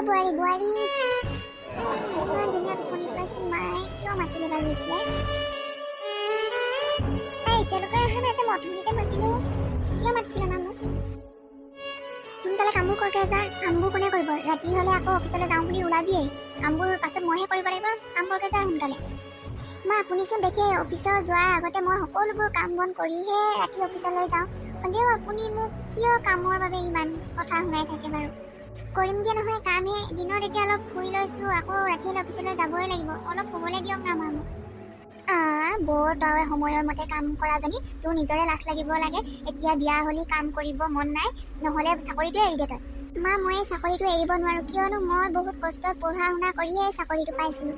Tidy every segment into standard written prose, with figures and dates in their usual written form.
বোৱাৰী বোৱাৰী ইমান ধুনীয়া টোপনিটো আছে মায়ে কিয় মাতিলে বাৰু এতিয়া তাই এতিয়ালৈকে অহা নাই যে মই অথনিতে মাতিলো কিয় মাতিছিলে মা মোক সোনকালে কামবোৰ কৰকে যা কামবোৰ কোনে কৰিব ৰাতি হ'লে আকৌ অফিচলৈ যাওঁ বুলি ওলাবিয়েই কামবোৰ পাছত মইহে কৰিব লাগিব কাম কৰকে যা সোনকালে মা আপুনিচোন দেখে অফিচৰ যোৱাৰ আগতে মই সকলোবোৰ কাম বন কৰিহে ৰাতি অফিচলৈ যাওঁ হ'লেও আপুনি মোক কিয় কামৰ বাবে ইমান কথা শুনাই থাকে বাৰু কৰিমগে নহয় কামহে দিনত এতিয়া অলপ শুই লৈছোঁ আকৌ ৰাতিলৈ অফিচলৈ যাবই লাগিব অলপ শুবলৈ দিয়ক না মা মোক বৰ তই সময়ৰ মতে কাম কৰাজনী তোৰ নিজৰে লাজ লাগিব লাগে এতিয়া বিয়া হ'লি কাম কৰিব মন নাই নহ'লে চাকৰিটোৱে এৰি দে তই মা মই চাকৰিটো এৰিব নোৱাৰোঁ কিয়নো মই বহুত কষ্টত পঢ়া শুনা কৰিয়ে চাকৰিটো পাইছিলোঁ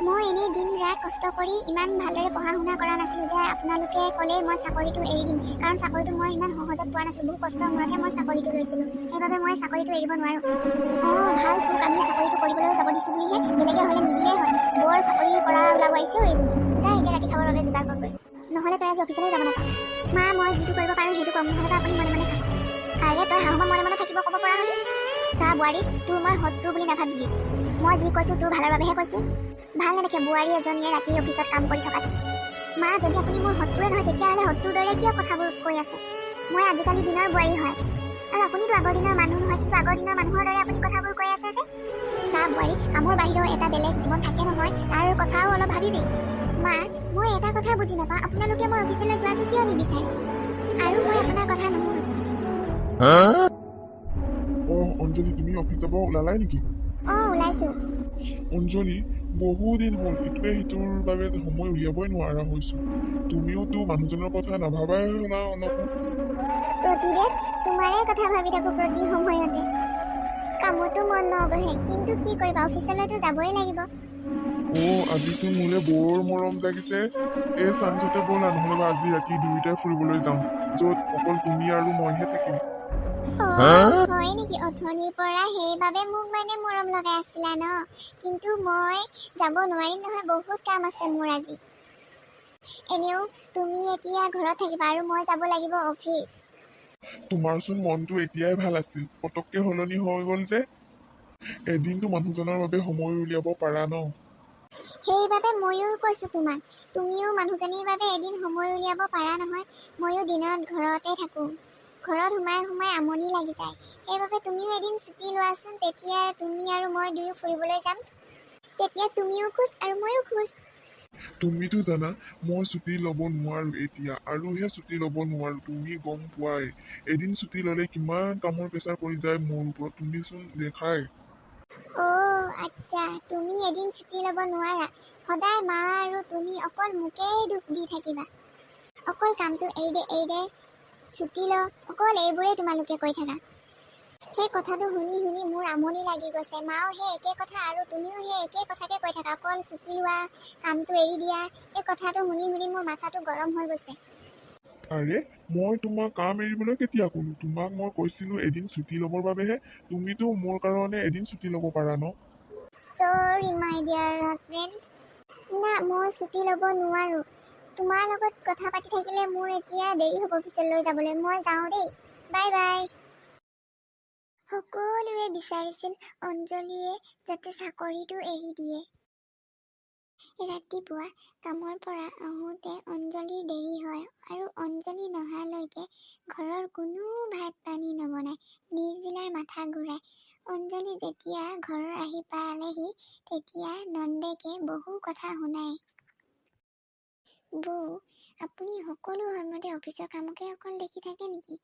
মই এনেই দিন ৰাত কষ্ট কৰি ইমান ভালদৰে পঢ়া শুনা কৰা নাছিলোঁ যে আপোনালোকে ক'লেই মই চাকৰিটো এৰি দিম কাৰণ চাকৰিটো মই ইমান সহজত পোৱা নাছিলোঁ বহুত কষ্টৰ মূৰতহে মই চাকৰিটো লৈছিলোঁ সেইবাবে মই চাকৰিটো এৰিব নোৱাৰোঁ ভাল তোক আমি চাকৰিটো কৰিবলৈ যাব দিছোঁ বুলিহে বেলেগে হ'লে নিদিলেই হয় বৰ চাকৰি কৰা ওলাব আহিছেও এইবোৰ যা এতিয়া ৰাতি খাবৰ বাবে যোগাৰ কৰি নহ'লে তই আজি অফিচলৈ যাব নাপাওঁ মা মই যিটো কৰিব পাৰোঁ সেইটো ক'ম নহ'লে আপুনি মনে মনে থাক আৰে তই শাহুমা মনে মনে থাকিব ক'ব পৰা হ'লি চা বোৱাৰী তোৰ মই শত্ৰু বুলি নাভাবিবি মই যি কৈছোঁ তোৰ ভালৰ বাবেহে কৈছোঁ ভাল নেদেখে বোৱাৰী এজনীয়ে ৰাতি অফিচত কাম কৰি থকাটো মা যদি আপুনি মোৰ শত্ৰুৱে নহয় তেতিয়াহ'লে শত্ৰুৰ দৰে কিয় কথাবোৰ কৈ আছে মই আজিকালি দিনৰ বোৱাৰী হয় আৰু আপুনিতো আগৰ দিনৰ মানুহ নহয় কিন্তু আগৰ দিনৰ মানুহৰ দৰে আপুনি কথাবোৰ কৈ আছে যে চা বোৱাৰী কামৰ বাহিৰেও এটা বেলেগ জীৱন থাকে নহয় তাৰ কথাও অলপ ভাবিবি মা মই এটা কথা বুজি নাপাওঁ আপোনালোকে মই অফিচলৈ যোৱাটো কিয় নিবিচাৰে আৰু মই আপোনাৰ কথা নুশুনো অঞ্জলি তুমি অফিচ যাব ওলালাই নেকি ওলাইছো অঞ্জলি বহুদিন হ'ল ইটোৱে সিটোৰ বাবে সময় উলিয়াবই নোৱাৰা হৈছো তুমিওতো মানুহজনৰ কথা নাভাবাই হ'লা অলপো প্ৰতিদেৱ তোমাৰে কথা ভাবি থাকোঁ প্ৰতি সময়তে কামতো মন নবহে কিন্তু কি কৰিবা অফিচলৈতো যাবই লাগিব আজিতো মোলে বৰ মৰম জাগিছে এই চান্সতে ব'লা নহ'লে আজি ৰাতি দুয়োটাই ফুৰিবলৈ যাওঁ য'ত অকল তুমি আৰু মইহে থাকিম হয় নেকি অথনিৰ পৰা সেইবাবে মোক মানে মৰম লগাই আছিলা ন কিন্তু মই যাব নোৱাৰিম নহয় বহুত কাম আছে মোৰ আজি এনেও তুমি এতিয়া ঘৰত থাকিবা আৰু মই যাব লাগিব অফিচ তোমাৰচোন মনটো এতিয়াই ভাল আছিল পটককে সলনি হৈ গ'ল যে এদিনটো মানুহজনৰ বাবে সময় উলিয়াব পাৰা ন সেইবাবে ময়ো কৈছোঁ তোমাক তুমিও মানুহজনীৰ বাবে এদিন সময় উলিয়াব পাৰা নহয় ময়ো দিনত ঘৰতে থাকোঁ ঘৰত সোমাই সোমাই আমনি লাগি যায় সেইবাবে তুমিও এদিন ছুটি লোৱাচোন তেতিয়া তুমি আৰু মই দুয়ো ফুৰিবলৈ যাম তেতিয়া তুমিও খুচ আৰু ময়ো খুচ তুমিতো জানা মই ছুটি ল'ব নোৱাৰো এতিয়া আৰু সেই ছুটি ল'ব নোৱাৰো তুমি গম পোৱাই এদিন ছুটি ল'লে কিমান কামৰ প্ৰেছাৰ পৰি যায় মোৰ ওপৰত তুমিচোন দেখাই আচ্ছা তুমি এদিন ছুটি ল'ব নোৱাৰা সদায় মা আৰু তুমি অকল মোকেই দুখ দি থাকিবা অকল কামটো এৰি দে ছুটি ল অকল এইবোৰেই তোমালোকে কৈ থাকা সেই কথাটো শুনি শুনি মোৰ আমনি লাগি গৈছে মাও সেই একে কথা আৰু তুমিও সেই একে কথাকে কৈ থাকা অকল ছুটি লোৱা কামটো এৰি দিয়া এই কথাটো শুনি শুনি মোৰ মাথাটো গৰম হৈ গৈছে আৰে মই তোমাক কাম এৰিবলৈ কেতিয়া ক'লো তোমাক মই কৈছিলো এদিন ছুটি ল'বৰ বাবেহে তুমিতো মোৰ কাৰণে এদিন ছুটি ল'ব পাৰা ন সৰি মাই ডিয়াৰ হাজবেণ্ড না মই ছুটি ল'ব নোৱাৰোঁ তোমাৰ লগত কথা পাতি থাকিলে মোৰ এতিয়া দেৰি হ'ব অফিচলৈ যাবলৈ মই যাওঁ দেই বাই বাই সকলোৱে বিচাৰিছিল অঞ্জলীয়ে যাতে চাকৰিটো এৰি দিয়ে ৰাতিপুৱা কামৰ পৰা আহোঁতে অঞ্জলিৰ দেৰি হয় আৰু অঞ্জলি নহালৈকে ঘৰৰ কোনো ভাত পানী নবনায় নিৰ্জিলাৰ মাথা ঘূৰাই অঞ্জলি যেতিয়া ঘৰৰ আহি পালেহি তেতিয়া নন্দেকে বহু কথা শুনায় বৌ আপুনি সকলো সময়তে অফিচৰ কামকে অকল দেখি থাকে নেকি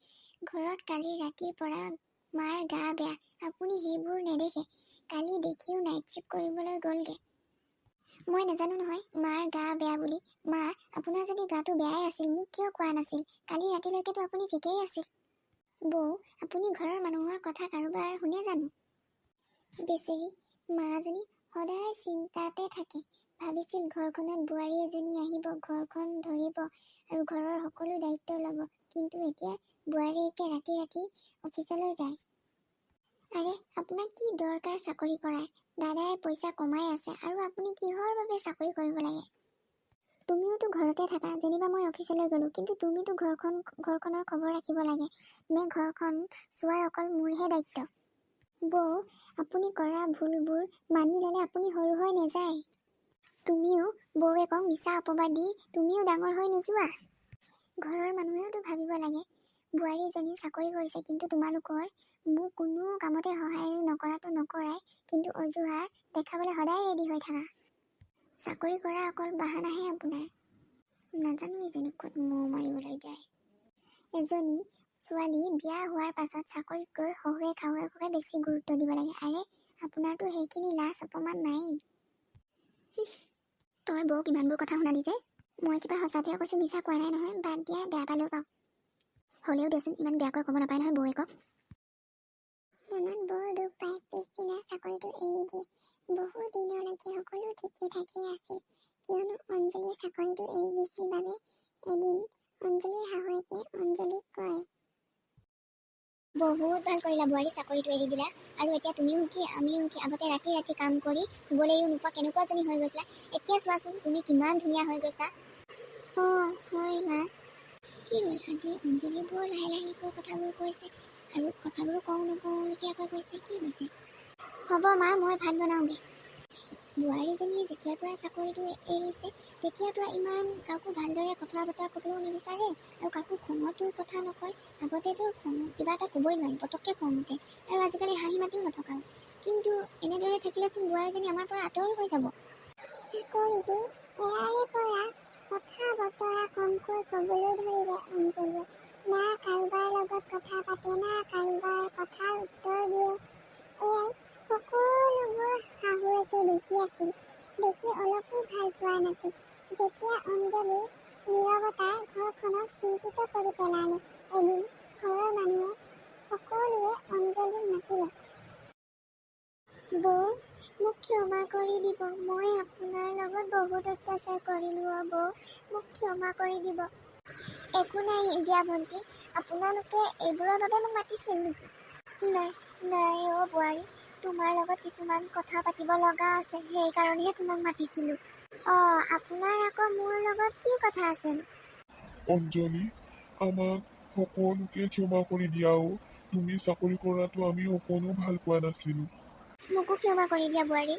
ঘৰত কালি ৰাতিৰ পৰা মাৰ গা বেয়া আপুনি সেইবোৰ নেদেখে কালি দেখিও নাইট শ্বিফ্ট কৰিবলৈ গ'লগে মই নাজানো নহয় মাৰ গা বেয়া বুলি মা আপোনাৰ যদি গাটো বেয়াই আছিল মোক কিয় কোৱা নাছিল কালি ৰাতিলৈকেতো আপুনি ঠিকেই আছিল বৌ আপুনি ঘৰৰ মানুহৰ কথা কাৰোবাৰ শুনে জানো বেচেৰি মাজনী সদায় চিন্তাতে থাকে ভাবিছিল ঘৰখনত বোৱাৰী এজনী আহিব ঘৰখন ধৰিব আৰু ঘৰৰ সকলো দায়িত্ব ল'ব কিন্তু এতিয়া বোৱাৰীকে ৰাতি ৰাতি অফিচলৈ যায় আৰে আপোনাক কি দৰকাৰ চাকৰি কৰাৰ দাদাই পইচা কমাই আছে আৰু আপুনি কিহৰ বাবে চাকৰি কৰিব লাগে তুমিওতো ঘৰতে থাকা যেনিবা মই অফিচলৈ গ'লোঁ কিন্তু তুমিতো ঘৰখনৰ খবৰ ৰাখিব লাগে নে ঘৰখন চোৱাৰ অকল মোৰহে দায়িত্ব বৌ, আপুনি কৰা ভুলবোৰ মানি ল'লে আপুনি সৰু হৈ নাযায়। তুমিও বৌৱেকক মিছা অপবাদ দি তুমিও ডাঙৰ হৈ নোযোৱা। ঘৰৰ মানুহেওতো ভাবিব লাগে, বোৱাৰীজনী চাকৰি কৰিছে কিন্তু তোমালোকৰ মোক কোনো কামতে সহায় নকৰাটো নকৰাই, কিন্তু অজুহাত দেখাবলৈ সদায় ৰেডি হৈ থাকা। চাকৰি কৰা অকল বাহানাহে আপোনাৰ। নাজানো এজনী ক'ত মৌ মাৰিবলৈ যায়। এজনী ছোৱালী বিয়া হোৱাৰ পাছত চাকৰিতকৈ শহুৱে শাহুৱেককে বেছি গুৰুত্ব দিব লাগে। আৰে আপোনাৰতো সেইখিনি লাজ অপমান নাই। তই বৌ কিমানবোৰ কথা শুনালি যে? মই কিবা সঁচাতে কৈছোঁ, মিছা কোৱা নাই নহয়। বাদ দিয়া, বেয়া পালেও পাওঁ। হ'লেও দেচোন, ইমান বেয়াকৈ ক'ব নাপায় নহয় বৌৱেকক। মনত বৰ দুখ পাই পিছদিনা চাকৰিটো এৰি দিয়ে। বহু দিনলৈকে সকলো ঠিকে ঠাকেই আছিল, কিয়নো অঞ্জলীয়ে চাকৰিটো এৰি দিছিল বাবে। এদিন অঞ্জলীৰ শাহুৱেকে অঞ্জলীক কয়, বহুত ভাল কৰিলা বোৱাৰী, চাকৰিটো এৰি দিলা। আৰু এতিয়া তুমিও সুখী, আমিও সুখী। আগতে ৰাতি ৰাতি কাম কৰি শুবলৈও নোপোৱা কেনেকুৱাজনী হৈ গৈছিলা, এতিয়া চোৱাচোন তুমি কিমান ধুনীয়া হৈ গৈছা। হয় মা। কি হ'ল আজি অঞ্জলী বৰ লাহে লাহেকৈ কথাবোৰ কৈছে, আৰু কথাবোৰ কওঁ নকওঁলৈকীয়াকৈ কৈছে, কি হৈছে? হ'ব মা, মই ভাত বনাওঁগৈ। বোৱাৰীজনীয়ে যেতিয়াৰ পৰা চাকৰিটো এৰিছে তেতিয়াৰ পৰা ইমান কাকো ভালদৰে কথা বতৰা ক'বও নিবিচাৰে, আৰু কাকো খঙতো কথা নকয়। আগতেতো কিবা এটা ক'বই নোৱাৰি, পটককৈ খং উঠে, আৰু আজিকালি হাঁহি মাতিও নথকাও। কিন্তু এনেদৰে থাকিলেচোন বোৱাৰীজনী আমাৰ পৰা আঁতৰ হৈ যাব। চাকৰিটো এৰাৰে পৰা কথা বতৰা কমকৈ ক'বলৈ ধৰিলে অঞ্জলীয়ে। না কাৰোবাৰ লগত কথা পাতে, না কাৰোবাৰ কথাৰ উত্তৰ দিয়ে। এয়াই সকলোবোৰ শাহুৱেকে দেখি আছিল, দেখি অলপো ভাল পোৱা নাছিল। যেতিয়া অঞ্জলীৰ নীৰৱতাই ঘৰখনক চিন্তিত কৰি পেলালে। এদিন ঘৰৰ মানুহে সকলোৱে অঞ্জলীক মাতিলে। বৌ, মোক ক্ষমা কৰি দিব। মই আপোনাৰ লগত বহুত অত্যাচাৰ কৰিলোঁ। বৌ, মোক ক্ষমা কৰি দিব। একো নাই দিয়া ভণ্টি, আপোনালোকে এইবোৰৰ বাবে মোক মাতিছিল নেকি? নাই বোৱাৰী, তোমাৰ লগত কিছুমান কথা পাতিব লগা আছে, সেইকাৰণেহে তোমাক মাতিছিলোঁ। আপোনাৰ আকৌ মোৰ লগত কি কথা আছে? অঞ্জলি, আমাক সকলোকে ক্ষমা কৰি দিয়াও। তুমি চাকৰি কৰাটো আমি অকণো ভাল পোৱা নাছিলোঁ। মোকো ক্ষমা কৰি দিয়া বোৱাৰী।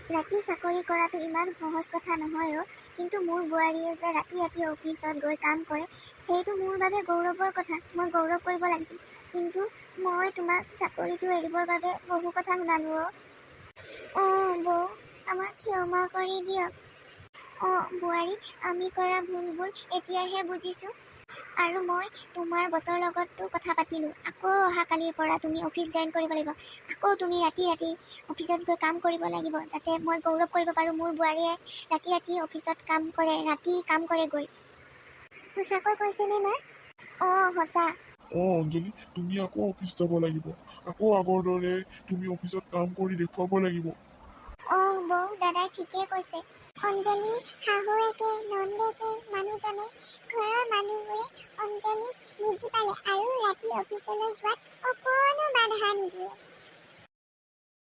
ৰাতি চাকৰি কৰাটো ইমান সহজ কথা নহয় কিন্তু মোৰ বোৱাৰীয়ে যে ৰাতি ৰাতি অফিচত গৈ কাম কৰে, সেইটো মোৰ বাবে গৌৰৱৰ কথা। মই গৌৰৱ কৰিব লাগিছিল, কিন্তু মই তোমাক চাকৰিটো এৰিবৰ বাবে বহু কথা শুনালোঁ। বৌ, আমাক ক্ষমা কৰি দিয়ক। বোৱাৰী, আমি কৰা ভুলবোৰ এতিয়াহে বুজিছোঁ। আৰু মই তোমাৰ বছৰ লগতো কথা পাতিলোঁ। আকৌ অহাকালিৰ পৰা তুমি অফিচ জইন কৰিব লাগিব। আকৌ তুমি ৰাতি ৰাতি অফিচত গৈ কাম কৰিব লাগিব, যাতে মই গৌৰৱ কৰিব পাৰোঁ মোৰ বোৱাৰীয়ে ৰাতি ৰাতি অফিচত কাম কৰে, ৰাতি কাম কৰে গৈ। সঁচাকৈ কৈছেনে মা? সঁচা। অঞ্জলি, তুমি আকৌ অফিচ যাব লাগিব। আকৌ আগৰ দৰে তুমি অফিচত কাম কৰি দেখুৱাব লাগিব। বৌ, দাদাই ঠিকেই কৈছে। অঞ্জলি শাহুৱেকে, নন্দেকে, মানুহজনে, ঘৰৰ মানুহবোৰে অঞ্জলিক বুজি পালে আৰু ৰাতি অফিচলৈ যোৱা